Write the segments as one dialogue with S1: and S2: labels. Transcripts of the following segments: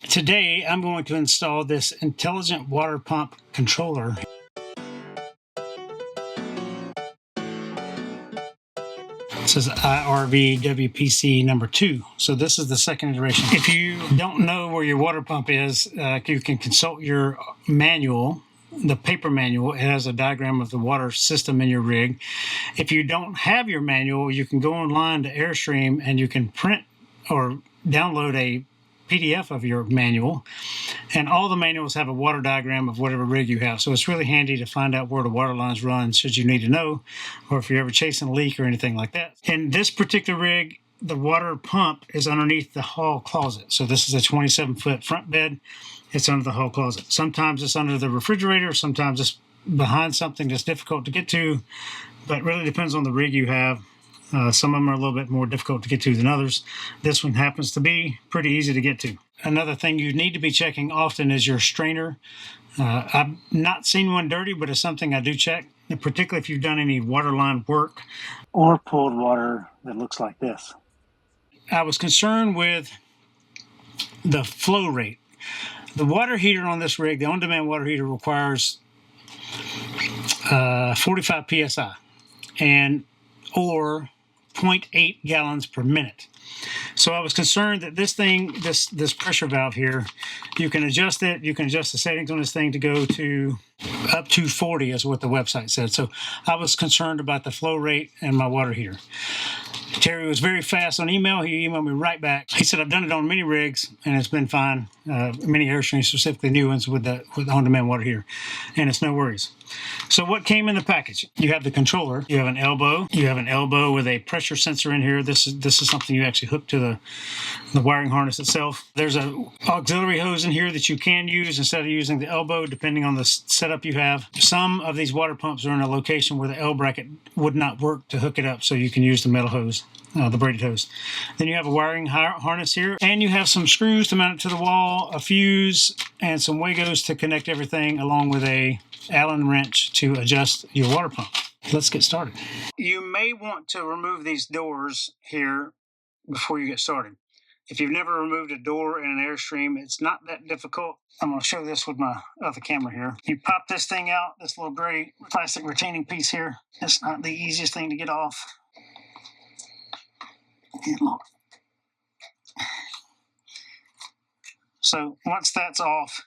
S1: Today, I'm going to install this intelligent water pump controller. This is IRVWPC number 2. So this is the second iteration. If you don't know where your water pump is, you can consult your manual, the paper manual. It has a diagram of the water system in your rig. If you don't have your manual, you can go online to Airstream and you can print or download a PDF of your manual, and all the manuals have a water diagram of whatever rig you have. So it's really handy to find out where the water lines run should you need to know, or if you're ever chasing a leak or anything like that. In this particular rig, the water pump is underneath the hall closet. So this is a 27-foot front bed. It's under the hall closet. Sometimes it's under the refrigerator, sometimes it's behind something that's difficult to get to, but it really depends on the rig you have. Some of them are a little bit more difficult to get to than others. This one happens to be pretty easy to get to. Another thing you need to be checking often is your strainer. I've not seen one dirty, but it's something I do check, particularly if you've done any water line work or pulled water that looks like this. I was concerned with the flow rate. The water heater on this rig, the on-demand water heater, requires 45 psi or 0.8 gallons per minute. So I was concerned that this thing, this pressure valve here, you can adjust it. You can adjust the settings on this thing to go to up to 40 is what the website said. So I was concerned about the flow rate and my water heater. Terry was very fast on email. He emailed me right back. He said, I've done it on many rigs, and it's been fine. Many Airstreams, specifically new ones with the on-demand water heater, and it's no worries. So what came in the package? You have the controller. You have an elbow. You have an elbow with a pressure sensor in here. This is something you actually hook to the wiring harness itself. There's an auxiliary hose in here that you can use instead of using the elbow, depending on the setup you have. Some of these water pumps are in a location where the L bracket would not work to hook it up, so you can use the metal hose. The braided hose. Then you have a wiring harness here, and you have some screws to mount it to the wall, a fuse, and some Wagos to connect everything, along with a Allen wrench to adjust your water pump. Let's get started. You may want to remove these doors here before you get started. If you've never removed a door in an Airstream, it's not that difficult. I'm going to show this with my other camera here. You pop this thing out, this little gray plastic retaining piece here. It's not the easiest thing to get off. So once that's off,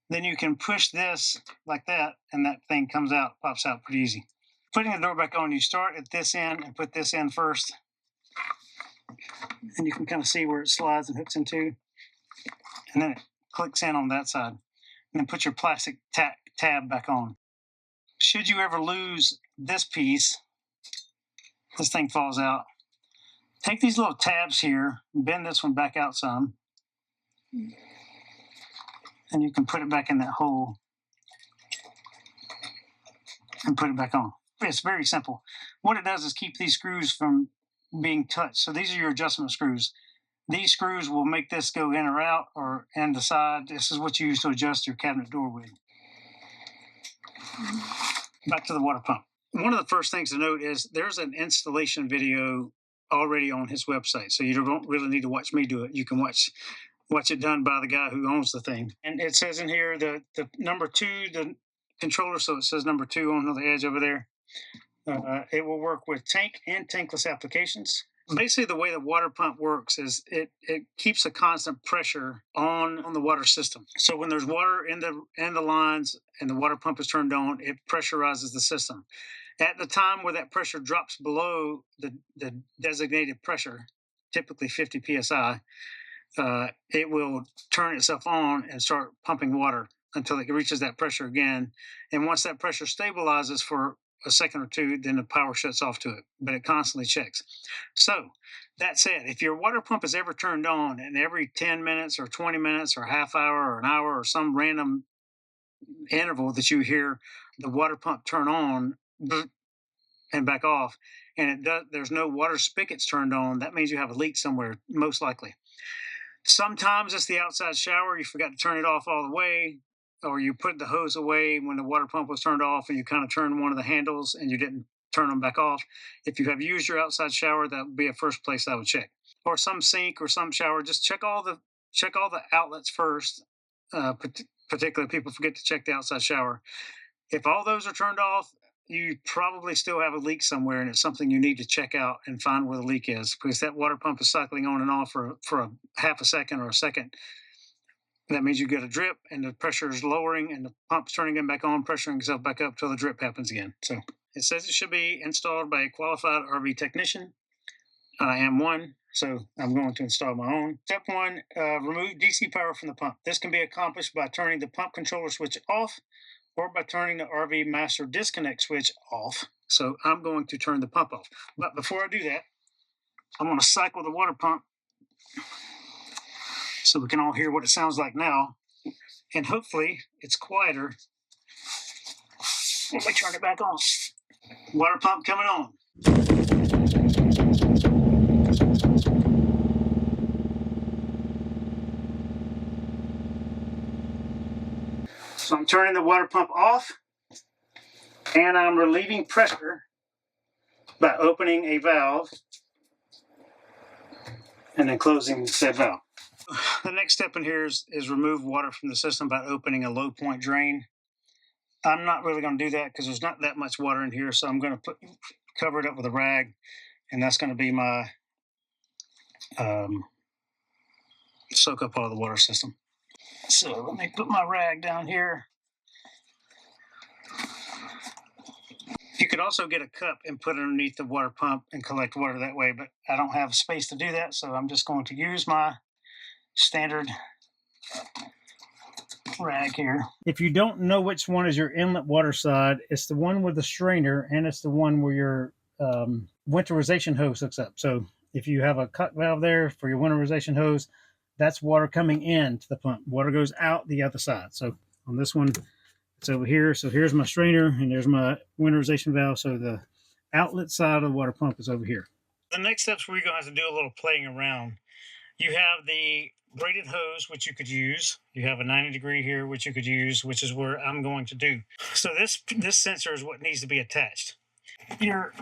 S1: then you can push this like that, and that thing comes out, pops out pretty easy. Putting the door back on, you start at this end and put this in first, and you can kind of see where it slides and hooks into, and then it clicks in on that side, and then put your plastic tab back on. Should you ever lose this piece, this thing falls out, take these little tabs here, bend this one back out some, and you can put it back in that hole and put it back on. It's very simple. What it does is keep these screws from being touched. So these are your adjustment screws. These screws will make this go in or out or in the side. This is what you use to adjust your cabinet door with. Back to the water pump. One of the first things to note is there's an installation video already on his website, so you don't really need to watch me do it. You can watch it done by the guy who owns the thing. And it says in here the number 2, the controller, so it says number 2 on the edge over there. It will work with tank and tankless applications. Basically, the way the water pump works is it keeps a constant pressure on the water system. So when there's water in the lines and the water pump is turned on, it pressurizes the system. At the time where that pressure drops below the designated pressure, typically 50 psi, it will turn itself on and start pumping water until it reaches that pressure again. And once that pressure stabilizes for a second or two, then the power shuts off to it, but it constantly checks. So that said, if your water pump is ever turned on and every 10 minutes or 20 minutes or half hour or an hour or some random interval that you hear the water pump turn on and back off, and there's no water spigots turned on, that means you have a leak somewhere, most likely. Sometimes it's the outside shower. You forgot to turn it off all the way, or you put the hose away when the water pump was turned off and you kind of turned one of the handles and you didn't turn them back off. If you have used your outside shower, that would be a first place I would check. Or some sink or some shower. Just check all the check all the outlets first. Particularly, people forget to check the outside shower. If all those are turned off, you probably still have a leak somewhere, and it's something you need to check out and find where the leak is, because that water pump is cycling on and off for a half a second or a second. That means you get a drip, and the pressure is lowering, and the pump's turning it back on, pressuring itself back up until the drip happens again. So it says it should be installed by a qualified RV technician. I am one, so I'm going to install my own. Step 1, remove DC power from the pump. This can be accomplished by turning the pump controller switch off or by turning the RV master disconnect switch off. So I'm going to turn the pump off. But before I do that, I'm going to cycle the water pump so we can all hear what it sounds like now. And hopefully it's quieter. Let me turn it back on. Water pump coming on. So I'm turning the water pump off, and I'm relieving pressure by opening a valve and then closing said valve. The next step in here is remove water from the system by opening a low point drain. I'm not really going to do that because there's not that much water in here, so I'm going to cover it up with a rag, and that's going to be my soak up all of the water system. So let me put my rag down here. You could also get a cup and put it underneath the water pump and collect water that way, but I don't have space to do that, so I'm just going to use my standard rag here. If you don't know which one is your inlet water side, it's the one with the strainer, and it's the one where your winterization hose hooks up. So if you have a cut valve there for your winterization hose, that's water coming into the pump. Water goes out the other side. So on this one, it's over here. So here's my strainer, and there's my winterization valve. So the outlet side of the water pump is over here. The next steps, we're going to have to do a little playing around. You have the braided hose, which you could use. You have a 90-degree here, which you could use, which is where I'm going to do. So this sensor is what needs to be attached. Your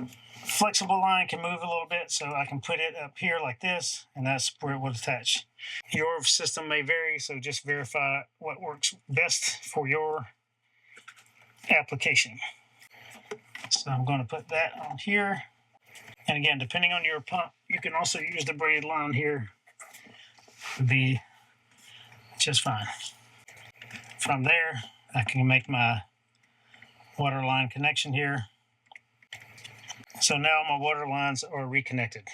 S1: flexible line can move a little bit, so I can put it up here like this, and that's where it will attach. Your system may vary, so just verify what works best for your application. So I'm going to put that on here. And again, depending on your pump, you can also use the braided line here. Would be just fine. From there, I can make my water line connection here. So now my water lines are reconnected.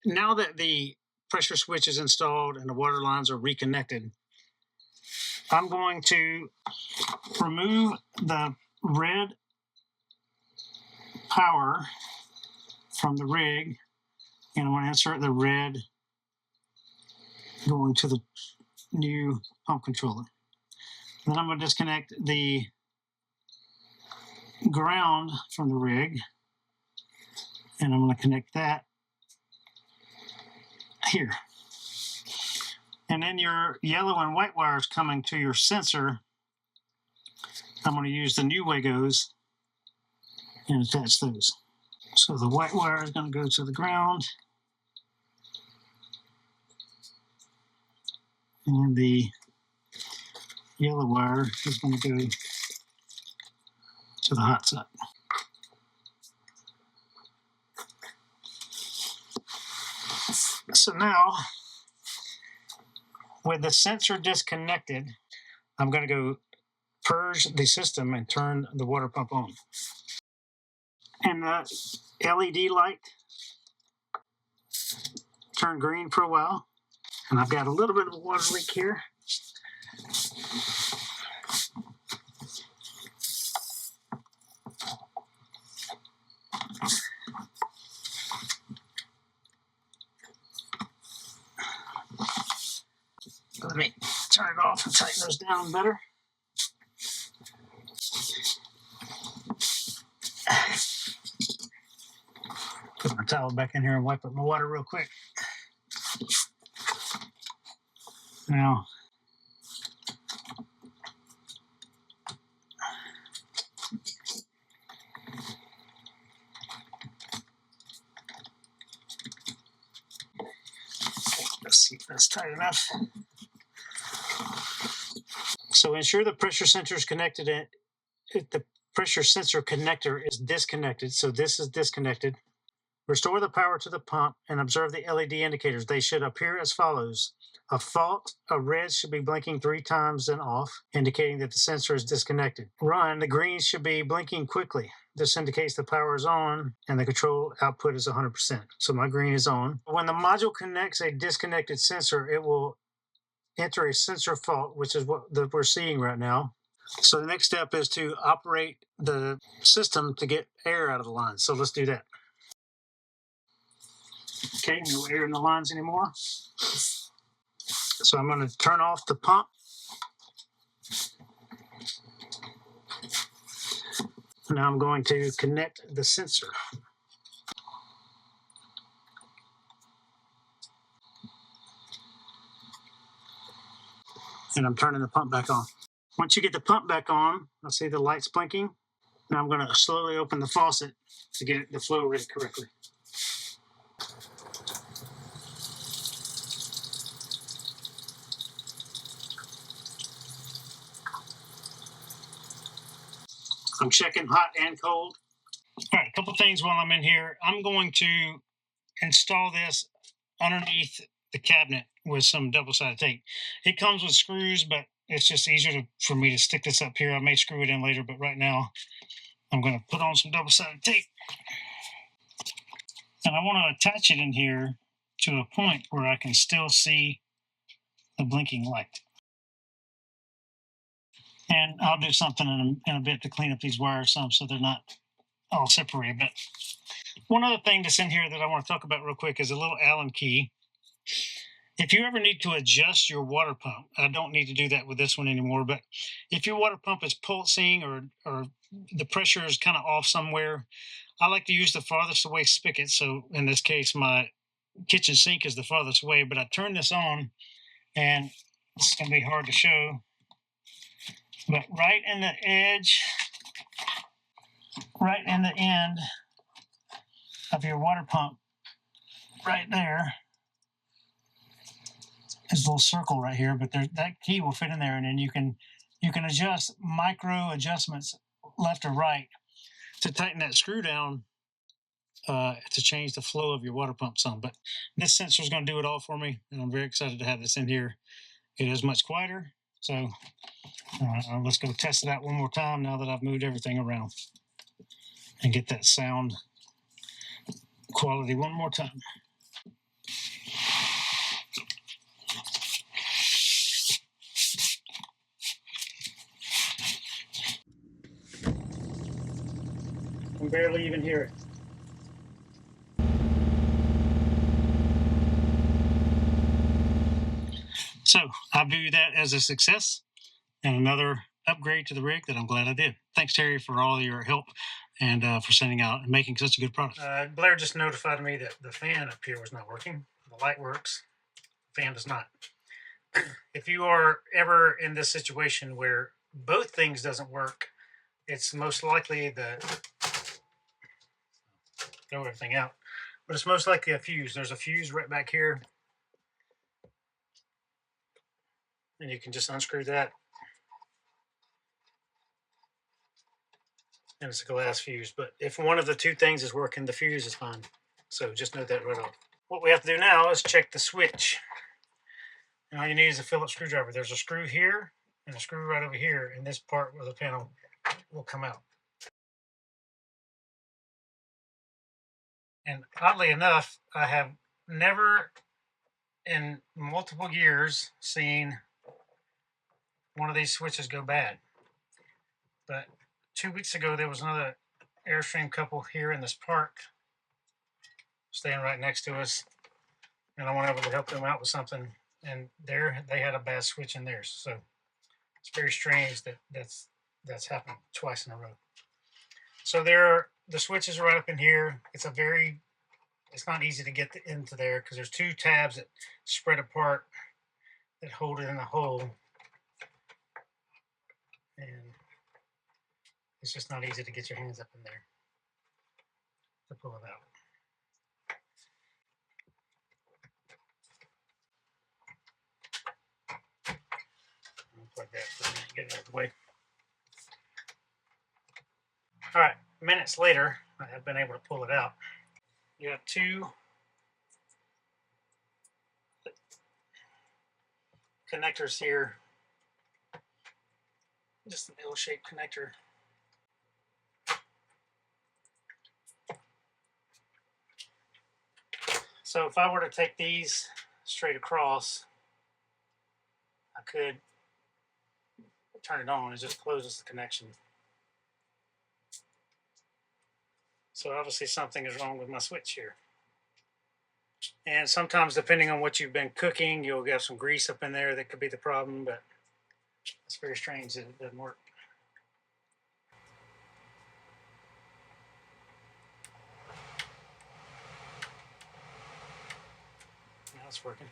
S1: Now that the pressure switch is installed and the water lines are reconnected, I'm going to remove the red power from the rig, and I'm going to insert the red going to the new pump controller. Then I'm going to disconnect the ground from the rig, and I'm going to connect that here. And then your yellow and white wires coming to your sensor, I'm going to use the new Wagos and attach those. So the white wire is going to go to the ground, and the yellow wire is going to go to the hot side. So now, with the sensor disconnected, I'm going to go purge the system and turn the water pump on. And the LED light turned green for a while, and I've got a little bit of a water leak here. Let me turn it off and tighten those down better. Put my towel back in here and wipe up my water real quick. Now, let's see if that's tight enough. So ensure the pressure sensor is connected. The pressure sensor connector is disconnected. So this is disconnected. Restore the power to the pump and observe the LED indicators. They should appear as follows. A fault, a red should be blinking 3 times then off, indicating that the sensor is disconnected. Run, the green should be blinking quickly. This indicates the power is on and the control output is 100%. So my green is on. When the module connects a disconnected sensor, it will enter a sensor fault, which is what we're seeing right now. So the next step is to operate the system to get air out of the lines. So let's do that. Okay, no air in the lines anymore. So I'm going to turn off the pump. Now I'm going to connect the sensor. And I'm turning the pump back on. Once you get the pump back on, I'll see the lights blinking. Now I'm going to slowly open the faucet to get the flow rate correctly. I'm checking hot and cold. All right, a couple things while I'm in here. I'm going to install this underneath the cabinet with some double-sided tape. It comes with screws, but it's just easier for me to stick this up here. I may screw it in later, but right now I'm going to put on some double-sided tape. And I want to attach it in here to a point where I can still see the blinking light. And I'll do something in a bit to clean up these wires some so they're not all separated. But one other thing that's in here that I want to talk about real quick is a little Allen key. If you ever need to adjust your water pump, I don't need to do that with this one anymore, but if your water pump is pulsing or the pressure is kind of off somewhere, I like to use the farthest away spigot. So in this case, my kitchen sink is the farthest away, but I turn this on, and it's going to be hard to show, but right in the edge, right in the end of your water pump, right there, is a little circle right here, but that key will fit in there, and then you can adjust micro adjustments left or right to tighten that screw down to change the flow of your water pump some. But this sensor is going to do it all for me, and I'm very excited to have this in here. It is much quieter, so let's go test it out one more time now that I've moved everything around and get that sound quality one more time. I can barely even hear it. So I view that as a success and another upgrade to the rig that I'm glad I did. Thanks, Terry, for all your help and for sending out and making such a good product. Blair just notified me that the fan up here was not working. The light works, the fan does not. If you are ever in this situation where both things doesn't work, it's most likely throw everything out, but it's most likely a fuse. There's a fuse right back here, and you can just unscrew that, and it's a glass fuse. But if one of the two things is working, the fuse is fine. So just note that right off. What we have to do now is check the switch. And all you need is a Phillips screwdriver. There's a screw here and a screw right over here, and this part of the panel will come out. And oddly enough, I have never in multiple years seen one of these switches go bad. But 2 weeks ago, there was another Airstream couple here in this park staying right next to us, and I went over to help them out with something, and they had a bad switch in theirs. So it's very strange that that's happened twice in a row. So the switches are right up in here. It's not easy to get into there because there's two tabs that spread apart that hold it in a hole, and it's just not easy to get your hands up in there to pull it out. I'll plug that for a minute. Get it out of the way. All right, minutes later, I have been able to pull it out. You have two connectors here, just an L-shaped connector. So if I were to take these straight across, I could turn it on. It just closes the connection. So obviously something is wrong with my switch here. And sometimes, depending on what you've been cooking, you'll get some grease up in there. That could be the problem, but it's very strange that it doesn't work. Now it's working.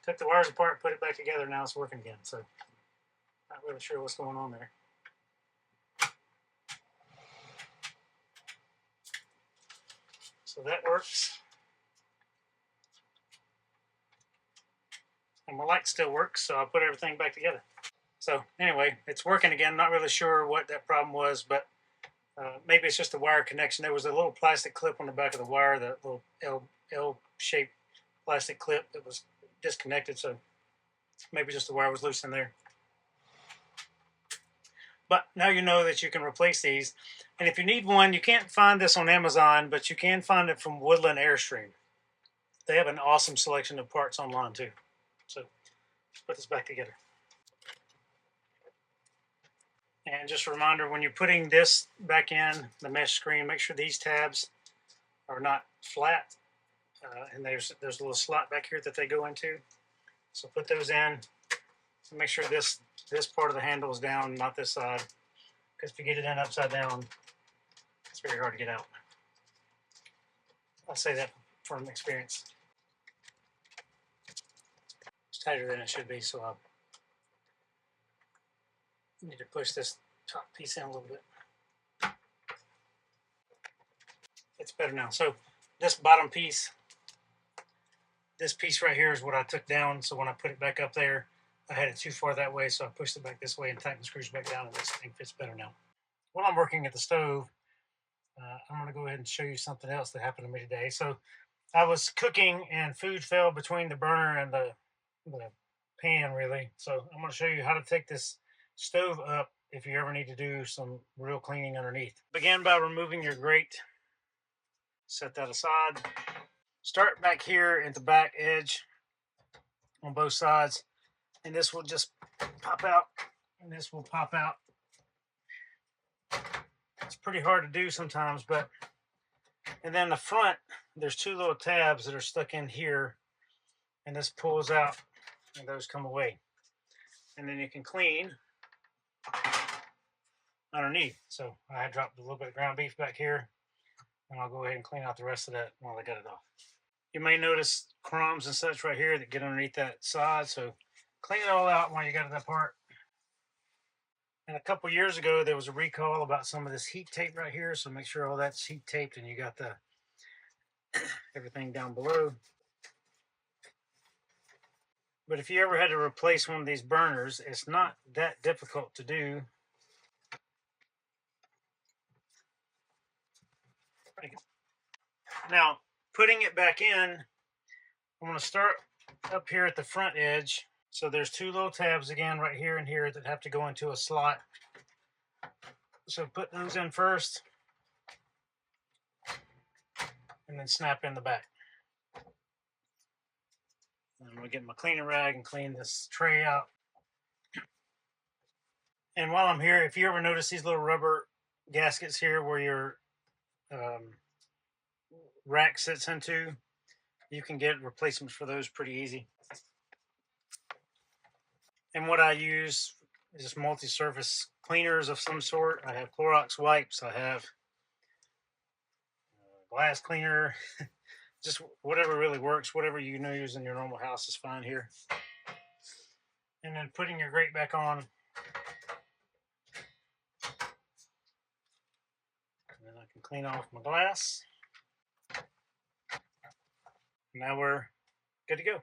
S1: Took the wires apart, put it back together, now it's working again. So not really sure what's going on there. So that works. And my light still works, so I'll put everything back together. So anyway, it's working again. Not really sure what that problem was, but maybe it's just a wire connection. There was a little plastic clip on the back of the wire, that little L-shaped plastic clip that was disconnected, so maybe just the wire was loose in there. But now you know that you can replace these. And if you need one, you can't find this on Amazon, but you can find it from Woodland Airstream. They have an awesome selection of parts online too. So let's put this back together. And just a reminder, when you're putting this back in the mesh screen, make sure these tabs are not flat. And there's a little slot back here that they go into. So put those in. So make sure this part of the handle is down, not this side. Because if you get it in upside down, it's very hard to get out. I'll say that from experience. It's tighter than it should be, so I need to push this top piece in a little bit. It's better now. So this bottom piece, this piece right here is what I took down. So when I put it back up there, I had it too far that way, so I pushed it back this way and tightened the screws back down, and this thing fits better now. While I'm working at the stove, I'm going to go ahead and show you something else that happened to me today. So I was cooking and food fell between the burner and the pan, really. So I'm going to show you how to take this stove up if you ever need to do some real cleaning underneath. Begin by removing your grate. Set that aside. Start back here at the back edge on both sides, and this will just pop out, and this will pop out. It's pretty hard to do sometimes, and then the front, there's two little tabs that are stuck in here, and this pulls out, and those come away. And then you can clean underneath. So I dropped a little bit of ground beef back here, and I'll go ahead and clean out the rest of that while I got it off. You may notice crumbs and such right here that get underneath that side, so clean it all out while you got it apart. And a couple years ago, there was a recall about some of this heat tape right here, so make sure all that's heat taped and you got the everything down below. But if you ever had to replace one of these burners, it's not that difficult to do. Now, putting it back in, I'm going to start up here at the front edge. So there's two little tabs again right here and here that have to go into a slot. So put those in first, and then snap in the back. I'm going to get my cleaning rag and clean this tray out. And while I'm here, if you ever notice these little rubber gaskets here where your rack sits into, you can get replacements for those pretty easy. And what I use is multi-surface cleaners of some sort. I have Clorox wipes, I have glass cleaner, just whatever really works, whatever you know use in your normal house is fine here. And then putting your grate back on.
S2: then I can clean off my glass. Now we're good to go.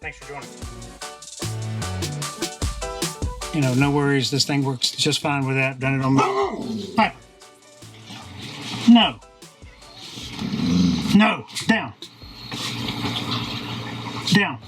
S2: Thanks for joining me.
S1: No worries. This thing works just fine with that. Done it on my pipe. No. No. Down. Down.